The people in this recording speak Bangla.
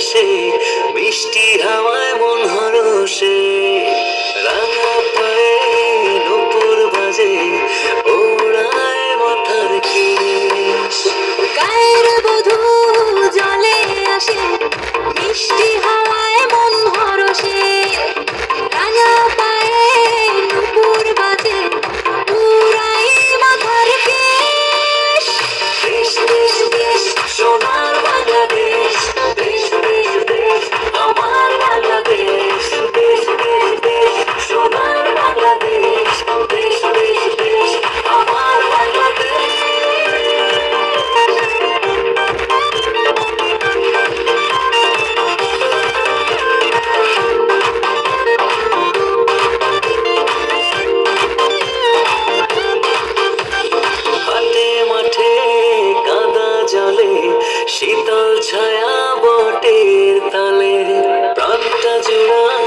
আসে মিষ্টি হাওয়ায় মন হরষে। রাঙা পায়ে নূপুর বাজে ওড়ায় মাথার কেশ। গায়ের বধূ জলে আসে মিষ্টি হাওয়ায় মন হরষে। রাঙা পায়ে নূপুর বাজে উড়াই মাথার কেশ। দেশ দেশ দেশ সোনার বাংলাদেশ, দেশ দেশ দেশ আমার বাংলাদেশ। দেশ দেশ দেশ সোনার বাংলাদেশ, দেশ দেশ দেশ আমার বাংলাদেশ। হাটে মাঠে কাদা জলে শীতল ছায়া বটের তালে প্রাণটা জোড়া